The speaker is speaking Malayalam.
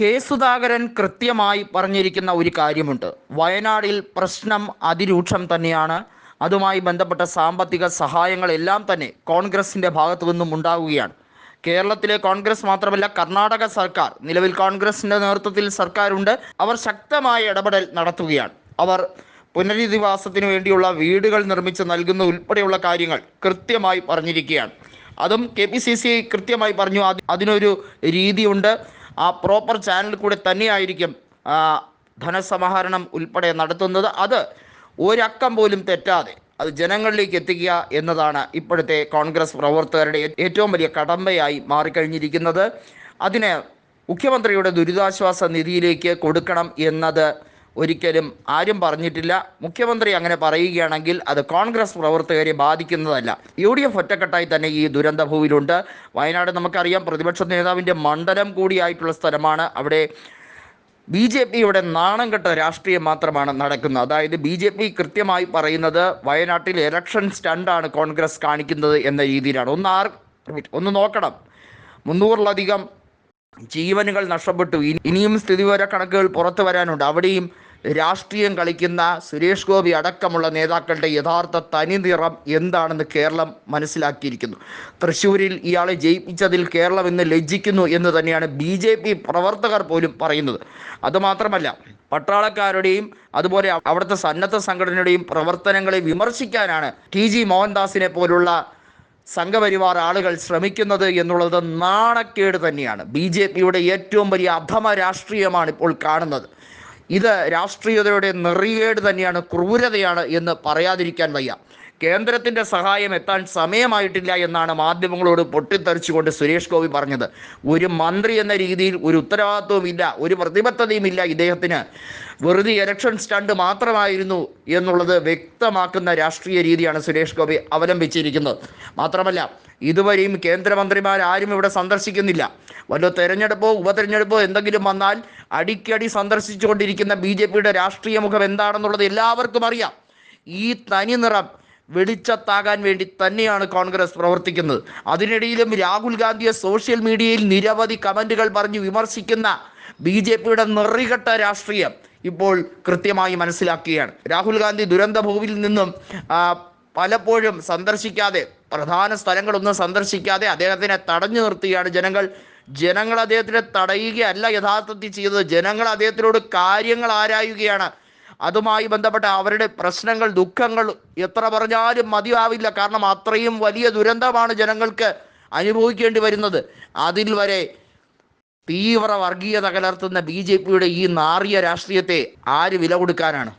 കെ സുധാകരൻ കൃത്യമായി പറഞ്ഞിരിക്കുന്ന ഒരു കാര്യമുണ്ട്. വയനാടിൽ പ്രശ്നം അതിരൂക്ഷം തന്നെയാണ്. അതുമായി ബന്ധപ്പെട്ട സാമ്പത്തിക സഹായങ്ങളെല്ലാം തന്നെ കോൺഗ്രസിൻ്റെ ഭാഗത്തു നിന്നും ഉണ്ടാവുകയാണ്. കേരളത്തിലെ കോൺഗ്രസ് മാത്രമല്ല, കർണാടക സർക്കാർ, നിലവിൽ കോൺഗ്രസിൻ്റെ നേതൃത്വത്തിൽ സർക്കാരുണ്ട്, അവർ ശക്തമായ ഇടപെടൽ നടത്തുകയാണ്. അവർ പുനരധിവാസത്തിന് വേണ്ടിയുള്ള വീടുകൾ നിർമ്മിച്ച് നൽകുന്ന ഉൾപ്പെടെയുള്ള കാര്യങ്ങൾ കൃത്യമായി പറഞ്ഞിരിക്കുകയാണ്. അതും KPCC കൃത്യമായി പറഞ്ഞു. അതിനൊരു രീതിയുണ്ട്. ആ പ്രോപ്പർ ചാനൽ കൂടെ തന്നെയായിരിക്കും ധനസമാഹരണം ഉൾപ്പെടെ നടത്തുന്നത്. അത് ഒരക്കം പോലും തെറ്റാതെ അത് ജനങ്ങളിലേക്ക് എത്തിക്കുക എന്നതാണ് ഇപ്പോഴത്തെ കോൺഗ്രസ് പ്രവർത്തകരുടെ ഏറ്റവും വലിയ കടമ്പയായി മാറിക്കഴിഞ്ഞിരിക്കുന്നത്. അതിന് മുഖ്യമന്ത്രിയുടെ ദുരിതാശ്വാസ നിധിയിലേക്ക് കൊടുക്കണം എന്നത് ഒരിക്കലും ആരും പറഞ്ഞിട്ടില്ല. മുഖ്യമന്ത്രി അങ്ങനെ പറയുകയാണെങ്കിൽ അത് കോൺഗ്രസ് പ്രവർത്തകരെ ബാധിക്കുന്നതല്ല. UDF ഒറ്റക്കെട്ടായി തന്നെ ഈ ദുരന്തഭൂവിലുണ്ട്. വയനാട് നമുക്കറിയാം, പ്രതിപക്ഷ നേതാവിൻ്റെ മണ്ഡലം കൂടിയായിട്ടുള്ള സ്ഥലമാണ്. അവിടെ BJPയുടെ നാണം കെട്ട രാഷ്ട്രീയം മാത്രമാണ് നടക്കുന്നത്. അതായത് BJP കൃത്യമായി പറയുന്നത് വയനാട്ടിൽ ഇലക്ഷൻ സ്റ്റണ്ടാണ് കോൺഗ്രസ് കാണിക്കുന്നത് എന്ന രീതിയിലാണ്. ഒന്ന് നോക്കണം, 300-ലധികം ജീവനുകൾ നഷ്ടപ്പെട്ടു. ഇനിയും സ്ഥിതിവിവര കണക്കുകൾ പുറത്തു വരാനുണ്ട്. അവിടെയും രാഷ്ട്രീയം കളിക്കുന്ന സുരേഷ് ഗോപി അടക്കമുള്ള നേതാക്കളുടെ യഥാർത്ഥ തനിനിറം എന്താണെന്ന് കേരളം മനസ്സിലാക്കിയിരിക്കുന്നു. തൃശ്ശൂരിൽ ഇയാളെ ജയിപ്പിച്ചതിൽ കേരളം ഇന്ന് ലജ്ജിക്കുന്നു എന്ന് തന്നെയാണ് BJP പ്രവർത്തകർ പോലും പറയുന്നത്. അതുമാത്രമല്ല, പട്ടാളക്കാരുടെയും അതുപോലെ അവിടുത്തെ സന്നദ്ധ സംഘടനയുടെയും പ്രവർത്തനങ്ങളെ വിമർശിക്കാനാണ് TG മോഹൻദാസിനെ പോലുള്ള സംഘപരിവാർ ആളുകൾ ശ്രമിക്കുന്നത് എന്നുള്ളത് നാണക്കേട് തന്നെയാണ്. BJPയുടെ ഏറ്റവും വലിയ അധമ രാഷ്ട്രീയമാണ് ഇപ്പോൾ കാണുന്നത്. ഇത് രാഷ്ട്രീയതയുടെ നെറികേട് തന്നെയാണ്, ക്രൂരതയാണ് എന്ന് പറയാതിരിക്കാൻ വയ്യ. കേന്ദ്രത്തിൻ്റെ സഹായം എത്താൻ സമയമായിട്ടില്ല എന്നാണ് മാധ്യമങ്ങളോട് പൊട്ടിത്തെറിച്ചുകൊണ്ട് സുരേഷ് ഗോപി പറഞ്ഞത്. ഒരു മന്ത്രി എന്ന രീതിയിൽ ഒരു ഉത്തരവാദിത്വമില്ല, ഒരു പ്രതിബദ്ധതയുമില്ല ഇദ്ദേഹത്തിന്. വെറുതെ ഇലക്ഷൻ സ്റ്റണ്ട് മാത്രമായിരുന്നു എന്നുള്ളത് വ്യക്തമാക്കുന്ന രാഷ്ട്രീയ രീതിയാണ് സുരേഷ് ഗോപി അവലംബിച്ചിരിക്കുന്നത്. മാത്രമല്ല, ഇതുവരെയും കേന്ദ്രമന്ത്രിമാരാരും ഇവിടെ സന്ദർശിക്കുന്നില്ല. വല്ല തെരഞ്ഞെടുപ്പോ ഉപതെരഞ്ഞെടുപ്പോ എന്തെങ്കിലും വന്നാൽ അടിക്കടി സന്ദർശിച്ചുകൊണ്ടിരിക്കുന്ന BJPയുടെ രാഷ്ട്രീയ മുഖം എന്താണെന്നുള്ളത് എല്ലാവർക്കും അറിയാം. ഈ തനി നിറം വെളിച്ചത്താകാൻ വേണ്ടി തന്നെയാണ് കോൺഗ്രസ് പ്രവർത്തിക്കുന്നത്. അതിനിടയിലും രാഹുൽ ഗാന്ധിയെ സോഷ്യൽ മീഡിയയിൽ നിരവധി കമൻറ്റുകൾ പറഞ്ഞ് വിമർശിക്കുന്ന BJPയുടെ നെറികെട്ട രാഷ്ട്രീയം ഇപ്പോൾ കൃത്യമായി മനസ്സിലാക്കുകയാണ്. രാഹുൽ ഗാന്ധി ദുരന്തഭൂവിൽ നിന്നും പലപ്പോഴും സന്ദർശിക്കാതെ, പ്രധാന സ്ഥലങ്ങളൊന്നും സന്ദർശിക്കാതെ അദ്ദേഹത്തിനെ തടഞ്ഞു നിർത്തുകയാണ് ജനങ്ങൾ അദ്ദേഹത്തിനെ തടയുകയല്ല യഥാർത്ഥത്തിൽ ചെയ്തത്. ജനങ്ങൾ അദ്ദേഹത്തിനോട് കാര്യങ്ങൾ ആരായുകയാണ്. അതുമായി ബന്ധപ്പെട്ട അവരുടെ പ്രശ്നങ്ങൾ, ദുഃഖങ്ങൾ എത്ര പറഞ്ഞാലും മതിയാവില്ല. കാരണം അത്രയും വലിയ ദുരന്തമാണ് ജനങ്ങൾക്ക് അനുഭവിക്കേണ്ടി വരുന്നത്. അതിൽ വരെ തീവ്ര വർഗീയത കലർത്തുന്ന BJPയുടെ ഈ നാറിയ രാഷ്ട്രീയത്തെ ആര് വില കൊടുക്കാനാണ്?